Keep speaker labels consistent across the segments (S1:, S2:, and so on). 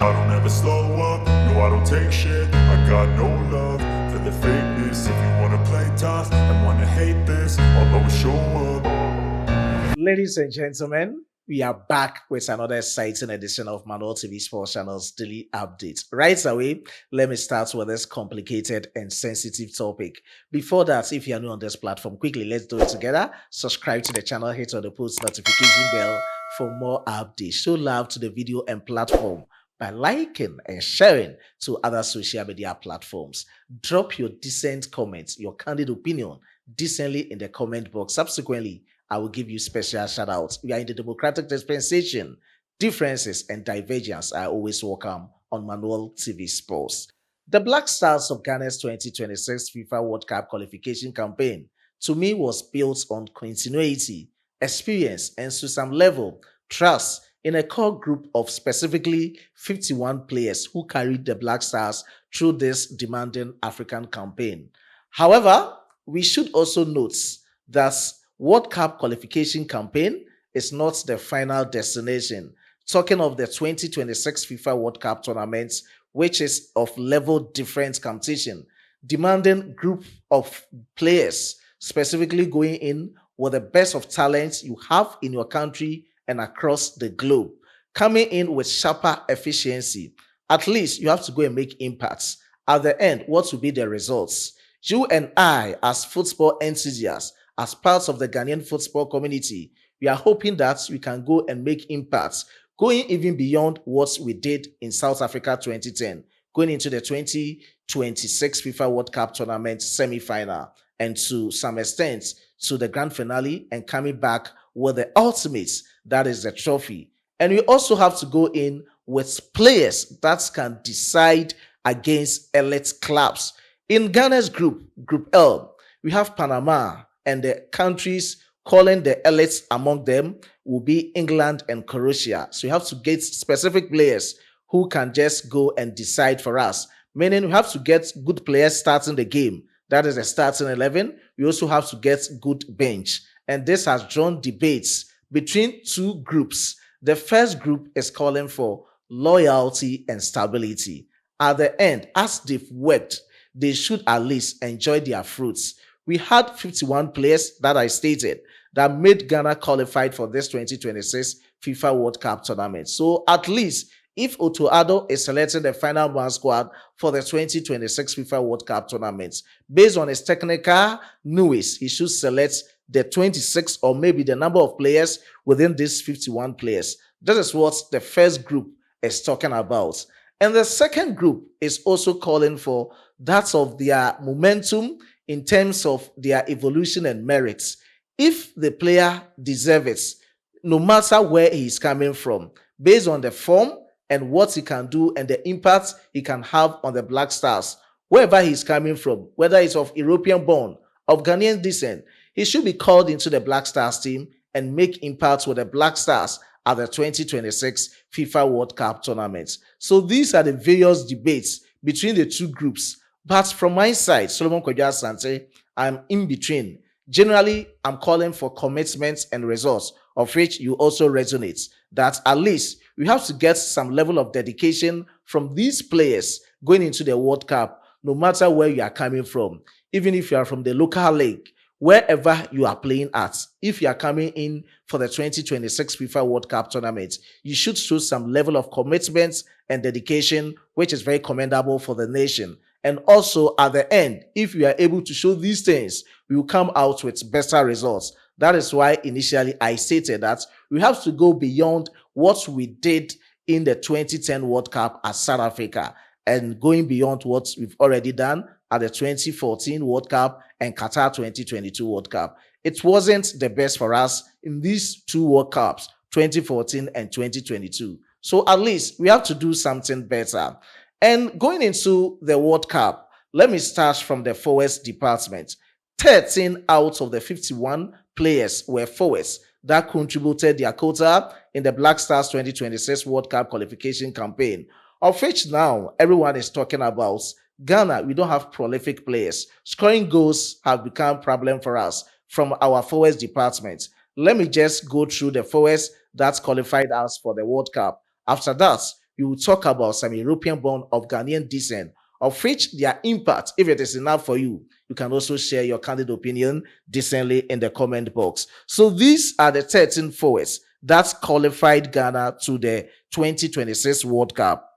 S1: I don't ever slow up, no I don't take shit. I got no love for the fakeness. If you wanna play tough and wanna hate this, I'll always show up.
S2: Ladies and gentlemen, we are back with another exciting edition of Manual TV Sports Channel's daily update. Right away, let me start with this complicated and sensitive topic. Before that, if you are new on this platform, quickly let's do it together. Subscribe to the channel, hit on the post notification bell for more updates. Show love to the video and platform by liking and sharing to other social media platforms. Drop your decent comments, your candid opinion decently in the comment box. Subsequently, I will give you special shout outs. We are in the democratic dispensation. Differences and divergence are always welcome on Manual TV Sports. The Black Stars of Ghana's 2026 FIFA World Cup qualification campaign, to me, was built on continuity, experience, and to some level, trust in a core group of specifically 51 players who carried the Black Stars through this demanding African campaign. However, we should also note that World Cup qualification campaign is not the final destination. Talking of the 2026 FIFA World Cup tournament, which is of level different competition, demanding group of players specifically going in with the best of talents you have in your country and across the globe, coming in with sharper efficiency. At least you have to go and make impacts. At the end, what will be the results? You and I, as football enthusiasts, as parts of the Ghanaian football community, we are hoping that we can go and make impacts, going even beyond what we did in South Africa 2010, going into the 2026 FIFA World Cup tournament semi-final, and to some extent to the grand finale, and coming back with the ultimate, that is the trophy. And we also have to go in with players that can decide against elite clubs. In Ghana's group, Group L, we have Panama, and the countries calling the elites among them will be England and Croatia. So you have to get specific players who can just go and decide for us. Meaning we have to get good players starting the game. That is the starting 11. We also have to get good bench. And this has drawn debates between two groups. The first group is calling for loyalty and stability. At the end, as they've worked, they should at least enjoy their fruits. We had 51 players that I stated that made Ghana qualified for this 2026 FIFA World Cup tournament. So at least if Odoi is selecting the final one squad for the 2026 FIFA World Cup tournament, based on his technical nous, he should select the 26 or maybe the number of players within these 51 players. This is what the first group is talking about. And the second group is also calling for that of their momentum in terms of their evolution and merits. If the player deserves it, no matter where he's coming from, based on the form and what he can do and the impact he can have on the Black Stars, wherever he's coming from, whether it's of European born, of Ghanaian descent, he should be called into the Black Stars team and make impacts with the Black Stars at the 2026 FIFA World Cup tournament. So these are the various debates between the two groups. But from my side, Solomon Kwadwo Asante, I'm in between. Generally, I'm calling for commitments and results, of which you also resonate. That at least we have to get some level of dedication from these players going into the World Cup, no matter where you are coming from. Even if you are from the local league, wherever you are playing at, if you are coming in for the 2026 FIFA World Cup tournament, you should show some level of commitment and dedication, which is very commendable for the nation. And also at the end, if we are able to show these things, we will come out with better results. That is why initially I stated that we have to go beyond what we did in the 2010 World Cup at South Africa and going beyond what we've already done at the 2014 World Cup and Qatar 2022 World Cup. It wasn't the best for us in these two World Cups, 2014 and 2022. So at least we have to do something better. And going into the World Cup, let me start from the forwards department. 13 out of the 51 players were forwards that contributed their quota in the Black Stars 2026 World Cup qualification campaign, of which now everyone is talking about. Ghana, we don't have prolific players. Scoring goals have become a problem for us from our forwards department. Let me just go through the forwards that qualified us for the World Cup. After that, we will talk about some European born of Ghanaian descent, of which their impact, if it is enough for you, you can also share your candid opinion decently in the comment box. So these are the 13 forwards that qualified Ghana to the 2026 World Cup.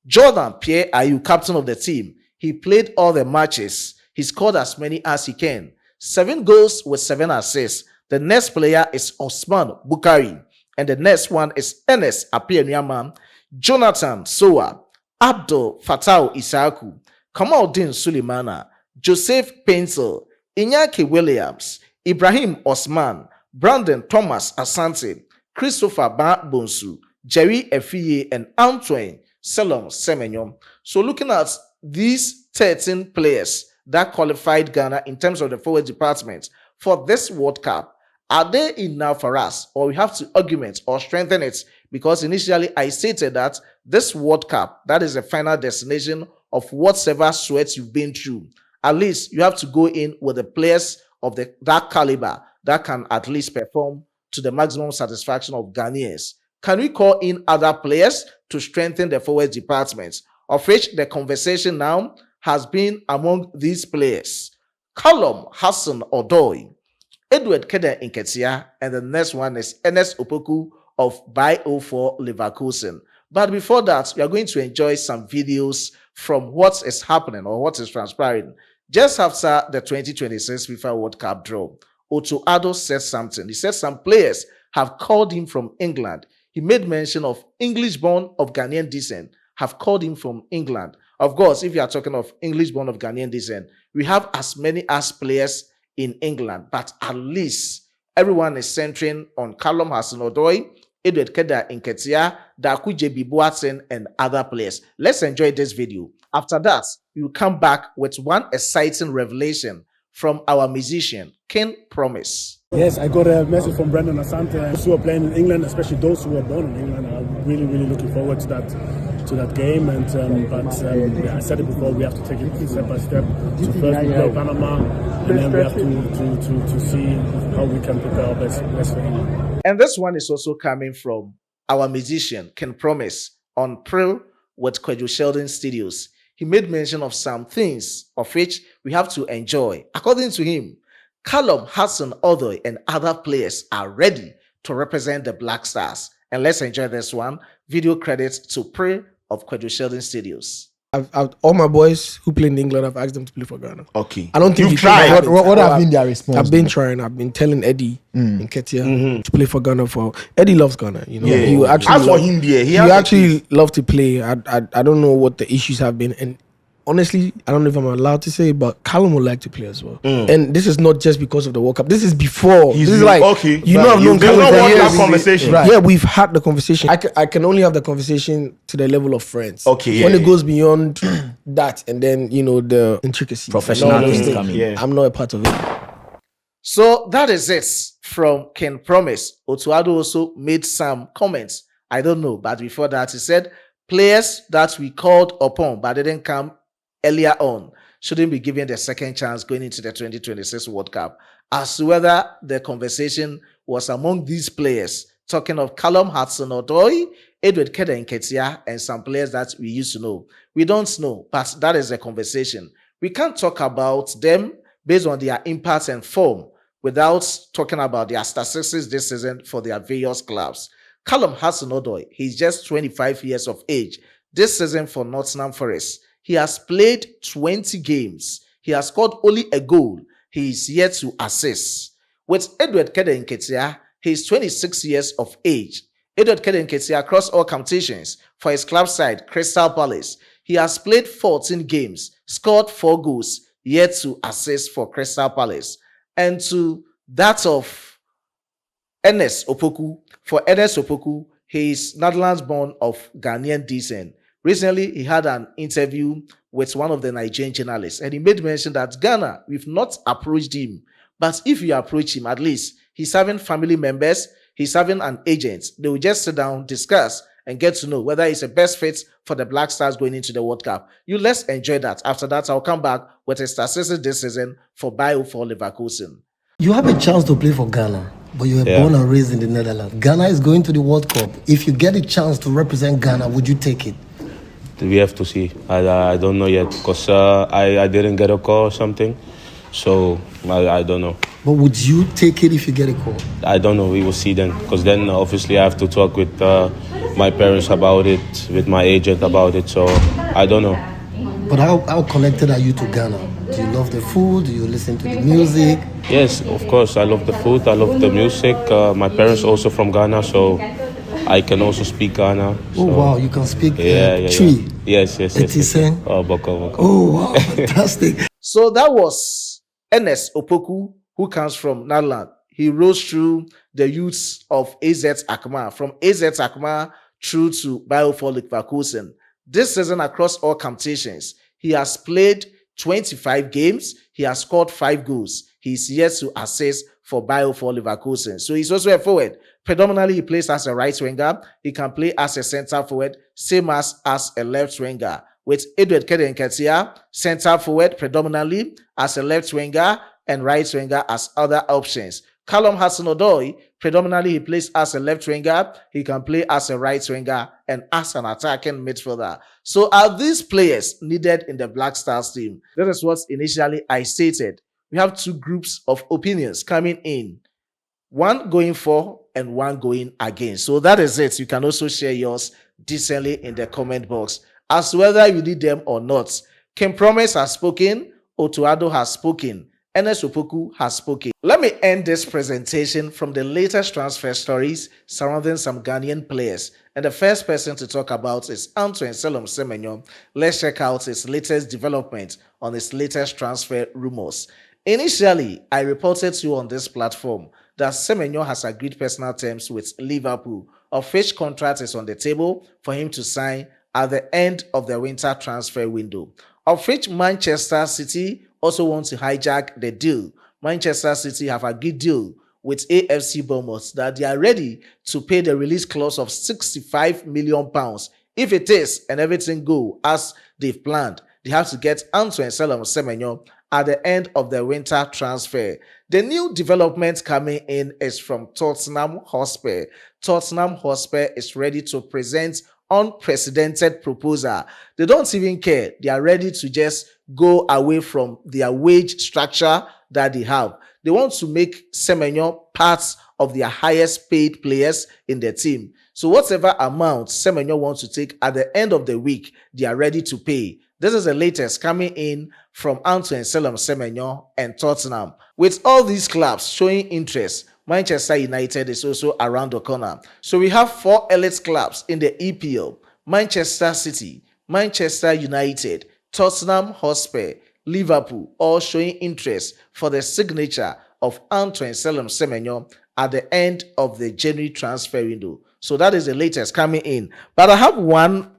S2: Jordan Pierre Ayew, captain of the team, he played all the matches. He scored as many as he can. 7 goals with 7 assists. The next player is Osman Bukari. And the next one is Enes Appiah-Nyaman, Jonathan Soa, Abdul Fattah Isaku, Kamaldeen Sulemana, Joseph Pencil, Inyaki Williams, Ibrahim Osman, Brandon Thomas Asante, Christopher Ba Bonsu, Jerry Efiye, and Antoine Selon Semenyo. So looking at these 13 players that qualified Ghana in terms of the forward department for this World Cup, are they enough for us, or we have to augment or strengthen it? Because initially I stated that this World Cup, that is the final destination of whatever sweat you've been through. At least you have to go in with the players of that caliber that can at least perform to the maximum satisfaction of Ghanaians. Can we call in other players to strengthen the forward department, of which the conversation now has been among these players? Callum, Hudson, Odoi, Edward Keder Nketiah, and the next one is Ernest Opoku of Bio4 Leverkusen. But before that, we are going to enjoy some videos from what is happening or what is transpiring just after the 2026 FIFA World Cup draw. Otto Addo said something. He said some players have called him from England. He made mention of English-born of Ghanaian descent have called him from England. Of course, if you are talking of English-born of Ghanaian descent, we have as many as players in England, but at least everyone is centering on Callum Hudson-Odoi, Edward Keder Nketiah, Daku JB Boateng, and other players. Let's enjoy this video. After that, we will come back with one exciting revelation from our musician, King Promise.
S3: Yes, I got a message from Brendan Asante. Those who are playing in England, especially those who are born in England, are really, really looking forward to that game. And I said it before, we have to take it step by step. So first we play Panama, and then we have to see how we can prepare our best for England.
S2: And this one is also coming from our musician, Ken Promise, on Prill with Kweju Sheldon Studios. He made mention of some things of which we have to enjoy. According to him, Callum, Hudson-Odoi, and other players are ready to represent the Black Stars. And let's enjoy this one. Video credits to Prill of Kweju Sheldon Studios.
S4: All my boys who play in England, I've asked them to play for Ghana.
S5: Okay.
S4: I don't think
S5: you've tried.
S6: What have been their response?
S4: I've been trying. I've been telling Eddie Nketiah to play for Ghana. Eddie loves Ghana. You know,
S5: Yeah.
S4: he actually
S5: As for him, there,
S4: he actually loved to play. I don't know what the issues have been, and honestly, I don't know if I'm allowed to say, but Callum would like to play as well. And this is not just because of the World Cup. This is before. This is like,
S5: okay.
S4: You know, I've known Callum for years.
S5: That conversation.
S4: Right. Yeah, we've had the conversation. I can only have the conversation to the level of friends.
S5: Okay.
S4: When it goes beyond that, and then the intricacies,
S6: Professional things coming.
S5: Yeah.
S4: I'm not a part of it.
S2: So that is it from Ken Promise. Otto Addo also made some comments. I don't know, but before that, he said players that we called upon but didn't come earlier on shouldn't be given the second chance going into the 2026 World Cup. As to whether the conversation was among these players, talking of Callum Hudson-Odoi, Edward Keder Nketiah, and some players that we used to know. We don't know, but that is the conversation. We can't talk about them based on their impact and form without talking about their statistics this season for their various clubs. Callum Hudson-Odoi, he's just 25 years of age. This season for Nottingham Forest, he has played 20 games. He has scored only a goal. He is yet to assist. With Edward Keder Nketiah, he is 26 years of age. Edward Keder Nketiah across all competitions for his club side, Crystal Palace. He has played 14 games, scored 4 goals, yet to assist for Crystal Palace. And to that of Ernest Opoku, for Ernest Opoku, he is Netherlands-born of Ghanaian descent. Recently, he had an interview with one of the Nigerian journalists, and he made mention that Ghana, we've not approached him. But if you approach him, at least he's having family members, he's having an agent. They will just sit down, discuss, and get to know whether he's the best fit for the Black Stars going into the World Cup. Let's enjoy that. After that, I'll come back with a statistics this season for Bio4 Leverkusen.
S6: You have a chance to play for Ghana.
S5: But you were born and raised in the Netherlands. Ghana is going to the World Cup. If you get a chance to represent Ghana, would you take it?
S7: We have to see. I don't know yet because I didn't get a call or something. So I don't know.
S5: But would you take it if you get a call?
S7: I don't know. We will see then. Because then obviously I have to talk with my parents about it, with my agent about it. So I don't know.
S5: But how connected are you to Ghana? Do you love the food? Do you listen to the music?
S7: Yes, of course. I love the food. I love the music. My parents also from Ghana, so I can also speak Ghana. So.
S5: Oh wow, you can speak Tree.
S7: Yeah. Yes.
S5: Oh,
S7: Boko.
S5: Oh wow, fantastic.
S2: So that was Ernest Opoku, who comes from Netherlands. He rose through the youths of AZ Alkmaar, from AZ Alkmaar through to Biofor Leverkusen. This season, across all competitions, he has played 25 games. He has scored 5 goals. He is yet to assist for Biofor Leverkusen. So he's also a forward. Predominantly, he plays as a right winger. He can play as a center forward, same as a left winger. With Edward Nketiah, center forward predominantly as a left winger and right winger as other options. Callum Hudson Odoi, predominantly he plays as a left winger. He can play as a right winger and as an attacking midfielder. So are these players needed in the Black Stars team? That is what initially I stated. We have 2 groups of opinions coming in. One going for and one going against. So that is it. You can also share yours decently in the comment box as whether you need them or not. Kim Promise has spoken. Otuado has spoken. Ernest Opoku has spoken. Let me end this presentation from the latest transfer stories surrounding some Ghanaian players. And the first person to talk about is Antoine Semenyo. Let's check out his latest development on his latest transfer rumors. Initially, I reported to you on this platform that Semenyo has agreed personal terms with Liverpool, of which contract is on the table for him to sign at the end of the winter transfer window, of which Manchester City also wants to hijack the deal. Manchester City have a good deal with AFC Bournemouth that they are ready to pay the release clause of £65 million. If it is and everything go as they've planned, they have to get Antoine Semenyo at the end of the winter transfer. The new development coming in is from Tottenham Hotspur. Tottenham Hotspur is ready to present unprecedented proposal. They don't even care. They are ready to just go away from their wage structure that they have. They want to make Semenyo part of their highest paid players in the team. So whatever amount Semenyo wants to take at the end of the week, they are ready to pay. This is the latest coming in from Antoine Semenyo and Tottenham. With all these clubs showing interest, Manchester United is also around the corner. So we have 4 elite clubs in the EPL: Manchester City, Manchester United, Tottenham Hotspur, Liverpool, all showing interest for the signature of Antoine Semenyo at the end of the January transfer window. So that is the latest coming in. But I have one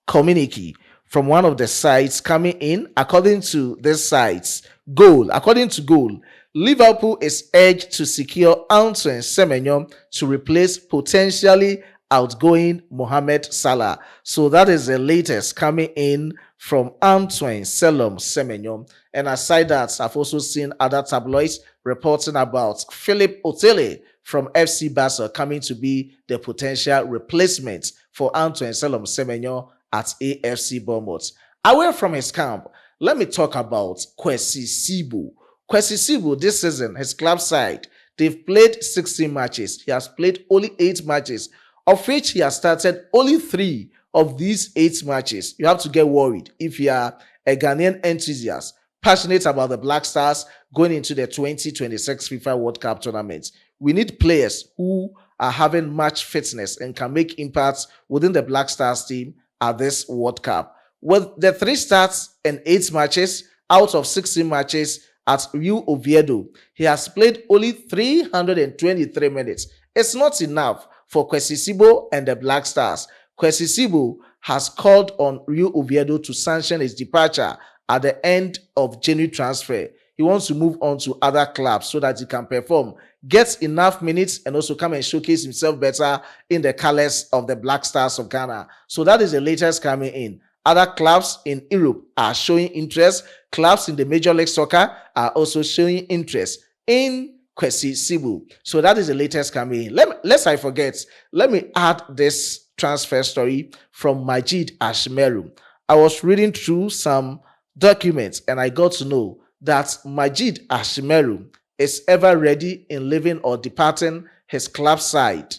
S2: communique from one of the sites coming in. According to this site's according to Goal, Liverpool is urged to secure Antoine Semenyo to replace potentially outgoing Mohamed Salah. So that is the latest coming in from Antoine Semenyo. And aside that, I've also seen other tabloids reporting about Philip Otele from FC Basel coming to be the potential replacement for Antoine Semenyo at AFC Bournemouth. Away from his camp, let me talk about Kwesi Sibu. Kwesi Sibu, this season, his club side, they've played 16 matches. He has played only 8 matches, of which he has started only 3 of these 8 matches. You have to get worried if you are a Ghanaian enthusiast, passionate about the Black Stars going into the 2026 FIFA World Cup tournament. We need players who are having match fitness and can make impacts within the Black Stars team at this World Cup. With the 3 starts and 8 matches out of 16 matches at Rio Oviedo, he has played only 323 minutes. It's not enough for Kwesi Sibu and the Black Stars. Kwesi Sibu has called on Rio Oviedo to sanction his departure at the end of January transfer. He wants to move on to other clubs so that he can perform, get enough minutes, and also come and showcase himself better in the colors of the Black Stars of Ghana. So that is the latest coming in. Other clubs in Europe are showing interest. Clubs in the Major League Soccer are also showing interest in Kwesi Sibu. So that is the latest coming in. Lest I forget, let me add this transfer story from Majid Ashmeru. I was reading through some documents and I got to know that Majid Ashmeru is ever ready in leaving or departing his club side,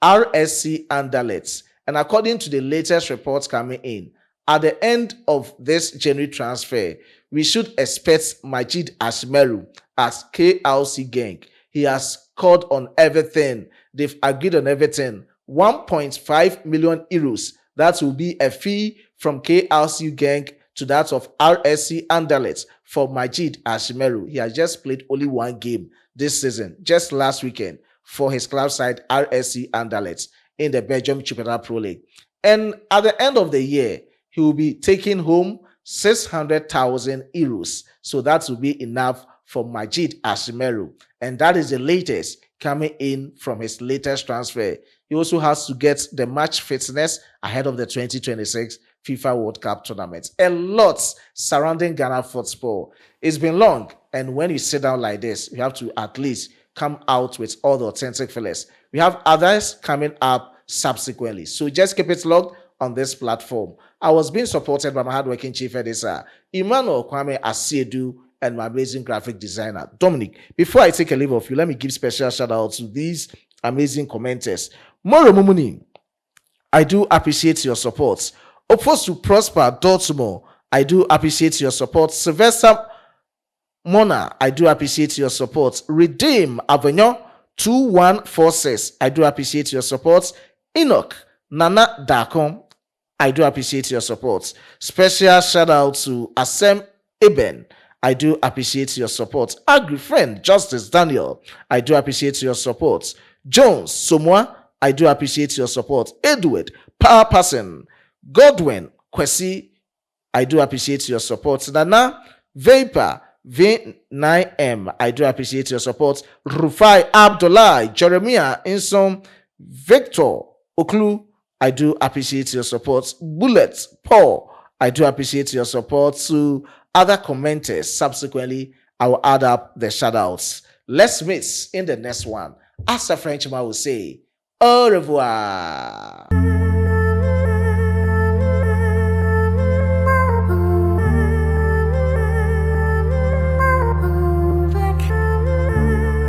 S2: RSC Anderlecht. And according to the latest reports coming in, at the end of this January transfer, we should expect Majid Ashmeru as KLC Genk. He has called on everything. They've agreed on everything. 1.5 million euros. That will be a fee from KLC Genk to that of RSC Anderlecht for Majid Ashmeru. He has just played only one game this season, just last weekend, for his club side RSC Anderlecht in the Belgium Jupiler Pro League. And at the end of the year, he will be taking home 600,000 euros. So that will be enough for Majid Ashmeru. And that is the latest coming in from his latest transfer. He also has to get the match fitness ahead of the 2026 FIFA World Cup tournament. A lot surrounding Ghana football. It's been long, and when you sit down like this, you have to at least come out with all the authentic fillers. We have others coming up subsequently. So just keep it logged on this platform. I was being supported by my hardworking chief editor, Emmanuel Kwame Asiedu, and my amazing graphic designer, Dominic. Before I take a leave of you, let me give special shout out to these amazing commenters. Moro Mumuni, I do appreciate your support. Opposed to Prosper Dortmund, I do appreciate your support. Sylvester Mona, I do appreciate your support. Redeem Avenue 2146, I do appreciate your support. Enoch Nana Dakom, I do appreciate your support. Special shout out to Asem Eben, I do appreciate your support. Agri friend Justice Daniel, I do appreciate your support. Jones Somwa, I do appreciate your support. Edward Power Person, Godwin Kwesi, I do appreciate your support. Nana Vapor V9M, I do appreciate your support. Rufai Abdullah, Jeremiah Insom, Victor Oklu, I do appreciate your support. Bullet Paul, I do appreciate your support. To other commenters, subsequently, I will add up the shoutouts. Let's meet in the next one. As a Frenchman will say, au revoir.